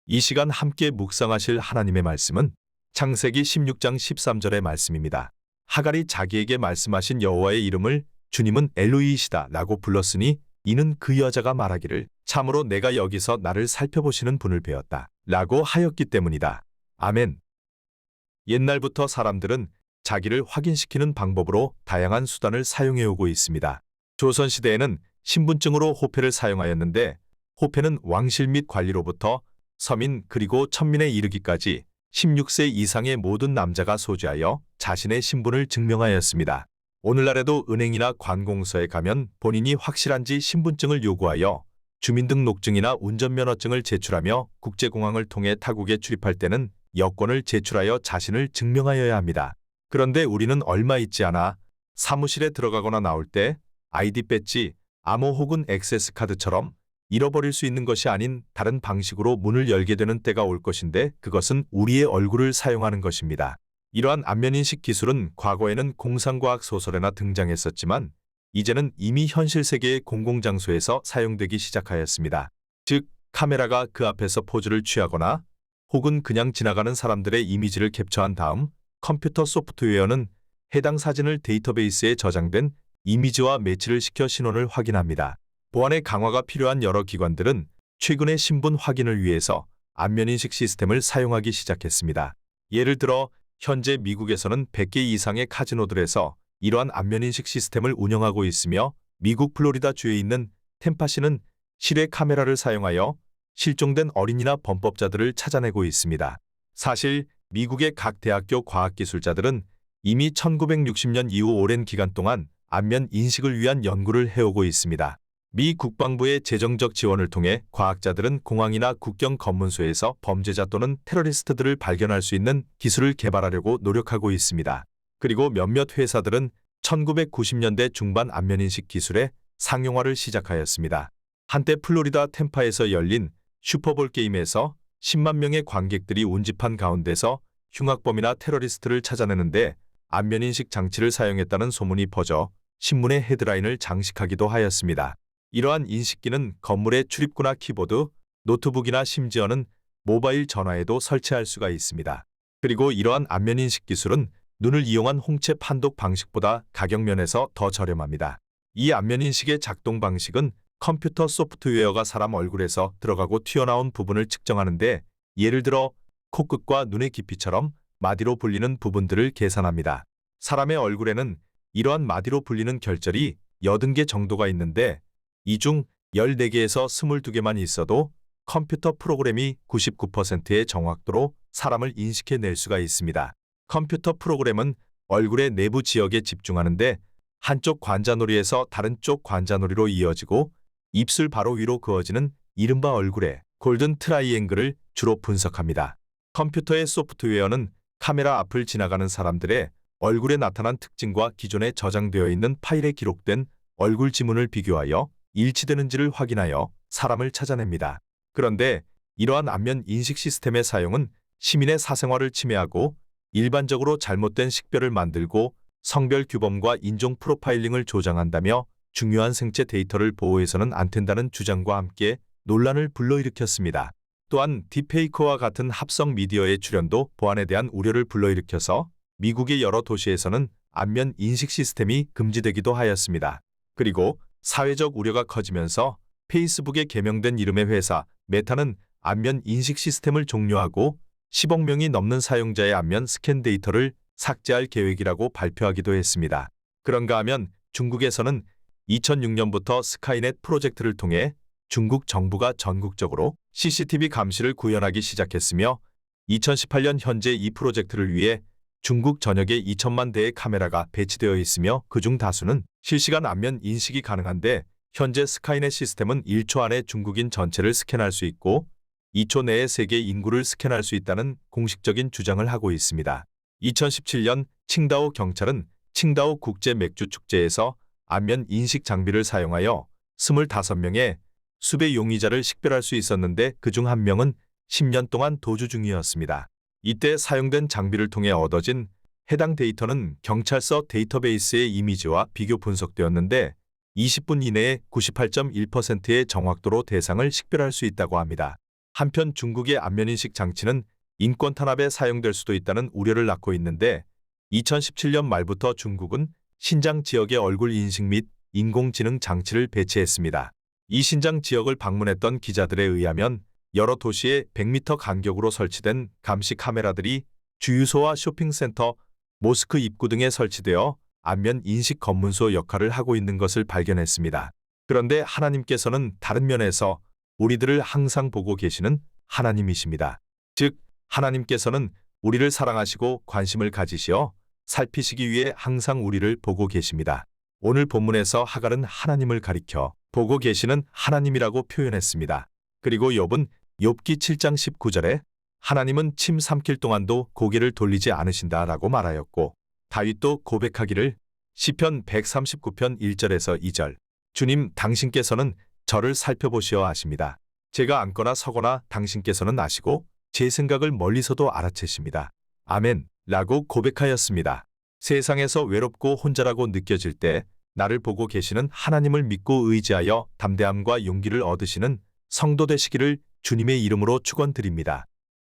이 시간 함께 묵상하실 하나님의 말씀은 창세기 16장 13절의 말씀입니다. 하갈이 자기에게 말씀하신 여호와의 이름을 주님은 엘로이시다 라고 불렀으니 이는 그 여자가 말하기를 참으로 내가 여기서 나를 살펴보시는 분을 배웠다 라고 하였기 때문이다. 아멘. 옛날부터 사람들은 자기를 확인시키는 방법으로 다양한 수단을 사용해오고 있습니다. 조선시대에는 신분증으로 호패를 사용하였는데 호패는 왕실 및 관리로부터 서민 그리고 천민에 이르기까지 16세 이상의 모든 남자가 소지하여 자신의 신분을 증명하였습니다. 오늘날에도 은행이나 관공서에 가면 본인이 확실한지 신분증을 요구하여 주민등록증이나 운전면허증을 제출하며 국제공항을 통해 타국에 출입할 때는 여권을 제출하여 자신을 증명하여야 합니다. 그런데 우리는 얼마 있지 않아 사무실에 들어가거나 나올 때 아이디 배지, 암호 혹은 액세스 카드처럼 잃어버릴 수 있는 것이 아닌 다른 방식으로 문을 열게 되는 때가 올 것인데 그것은 우리의 얼굴을 사용하는 것입니다. 이러한 안면인식 기술은 과거에는 공상과학 소설에나 등장했었지만 이제는 이미 현실 세계의 공공장소에서 사용되기 시작하였습니다. 즉, 카메라가 그 앞에서 포즈를 취하거나 혹은 그냥 지나가는 사람들의 이미지를 캡처한 다음 컴퓨터 소프트웨어는 해당 사진을 데이터베이스에 저장된 이미지와 매치를 시켜 신원을 확인합니다. 보안의 강화가 필요한 여러 기관들은 최근에 신분 확인을 위해서 안면인식 시스템을 사용하기 시작했습니다. 예를 들어 현재 미국에서는 100개 이상의 카지노들에서 이러한 안면인식 시스템을 운영하고 있으며 미국 플로리다 주에 있는 템파시는 실외 카메라를 사용하여 실종된 어린이나 범법자들을 찾아내고 있습니다. 사실 미국의 각 대학교 과학기술자들은 이미 1960년 이후 오랜 기간 동안 안면 인식을 위한 연구를 해오고 있습니다. 미 국방부의 재정적 지원을 통해 과학자들은 공항이나 국경 검문소에서 범죄자 또는 테러리스트들을 발견할 수 있는 기술을 개발하려고 노력하고 있습니다. 그리고 몇몇 회사들은 1990년대 중반 안면인식 기술의 상용화를 시작하였습니다. 한때 플로리다 템파에서 열린 슈퍼볼 게임에서 10만 명의 관객들이 운집한 가운데서 흉악범이나 테러리스트를 찾아내는데 안면인식 장치를 사용했다는 소문이 퍼져 신문의 헤드라인을 장식하기도 하였습니다. 이러한 인식기는 건물의 출입구나 키보드, 노트북이나 심지어는 모바일 전화에도 설치할 수가 있습니다. 그리고 이러한 안면인식 기술은 눈을 이용한 홍채 판독 방식보다 가격면에서 더 저렴합니다. 이 안면인식의 작동 방식은 컴퓨터 소프트웨어가 사람 얼굴에서 들어가고 튀어나온 부분을 측정하는데 예를 들어 코끝과 눈의 깊이처럼 마디로 불리는 부분들을 계산합니다. 사람의 얼굴에는 이러한 마디로 불리는 결절이 80개 정도가 있는데 이 중 14개에서 22개만 있어도 컴퓨터 프로그램이 99%의 정확도로 사람을 인식해낼 수가 있습니다. 컴퓨터 프로그램은 얼굴의 내부 지역에 집중하는데 한쪽 관자놀이에서 다른 쪽 관자놀이로 이어지고 입술 바로 위로 그어지는 이른바 얼굴의 골든 트라이앵글을 주로 분석합니다. 컴퓨터의 소프트웨어는 카메라 앞을 지나가는 사람들의 얼굴에 나타난 특징과 기존에 저장되어 있는 파일에 기록된 얼굴 지문을 비교하여 일치되는지를 확인하여 사람을 찾아냅니다. 그런데 이러한 안면 인식 시스템의 사용은 시민의 사생활을 침해하고 일반적으로 잘못된 식별을 만들고 성별 규범과 인종 프로파일링을 조장한다며 중요한 생체 데이터를 보호해서는 안 된다는 주장과 함께 논란을 불러일으켰습니다. 또한 딥페이크와 같은 합성 미디어의 출현도 보안에 대한 우려를 불러일으켜서 미국의 여러 도시에서는 안면 인식 시스템이 금지되기도 하였습니다. 그리고 사회적 우려가 커지면서 페이스북에 개명된 이름의 회사 메타는 안면 인식 시스템을 종료하고 10억 명이 넘는 사용자의 안면 스캔 데이터를 삭제할 계획이라고 발표하기도 했습니다. 그런가 하면 중국에서는 2006년부터 스카이넷 프로젝트를 통해 중국 정부가 전국적으로 CCTV 감시를 구현하기 시작했으며 2018년 현재 이 프로젝트를 위해 중국 전역에 2천만 대의 카메라가 배치되어 있으며 그중 다수는 실시간 안면 인식이 가능한데 현재 스카이넷 시스템은 1초 안에 중국인 전체를 스캔할 수 있고 2초 내에 세계 인구를 스캔할 수 있다는 공식적인 주장을 하고 있습니다. 2017년 칭다오 경찰은 칭다오 국제 맥주 축제에서 안면 인식 장비를 사용하여 25명의 수배 용의자를 식별할 수 있었는데 그중 한 명은 10년 동안 도주 중이었습니다. 이때 사용된 장비를 통해 얻어진 해당 데이터는 경찰서 데이터베이스의 이미지와 비교 분석되었는데 20분 이내에 98.1%의 정확도로 대상을 식별할 수 있다고 합니다. 한편 중국의 안면인식 장치는 인권 탄압에 사용될 수도 있다는 우려를 낳고 있는데 2017년 말부터 중국은 신장 지역의 얼굴 인식 및 인공지능 장치를 배치했습니다. 이 신장 지역을 방문했던 기자들에 의하면 여러 도시의 100m 간격으로 설치된 감시 카메라들이 주유소와 쇼핑센터, 모스크 입구 등에 설치되어 안면 인식 검문소 역할을 하고 있는 것을 발견했습니다. 그런데 하나님께서는 다른 면에서 우리들을 항상 보고 계시는 하나님이십니다. 즉, 하나님께서는 우리를 사랑하시고 관심을 가지시어 살피시기 위해 항상 우리를 보고 계십니다. 오늘 본문에서 하갈은 하나님을 가리켜 보고 계시는 하나님이라고 표현했습니다. 그리고 욥은 욥기 7장 19절에 하나님은 침 삼킬 동안도 고개를 돌리지 않으신다라고 말하였고, 다윗도 고백하기를 시편 139편 1절에서 2절 주님 당신께서는 저를 살펴보시어 아십니다. 제가 앉거나 서거나 당신께서는 아시고 제 생각을 멀리서도 알아채십니다. 아멘 라고 고백하였습니다. 세상에서 외롭고 혼자라고 느껴질 때 나를 보고 계시는 하나님을 믿고 의지하여 담대함과 용기를 얻으시는 성도 되시기를 주님의 이름으로 축원드립니다.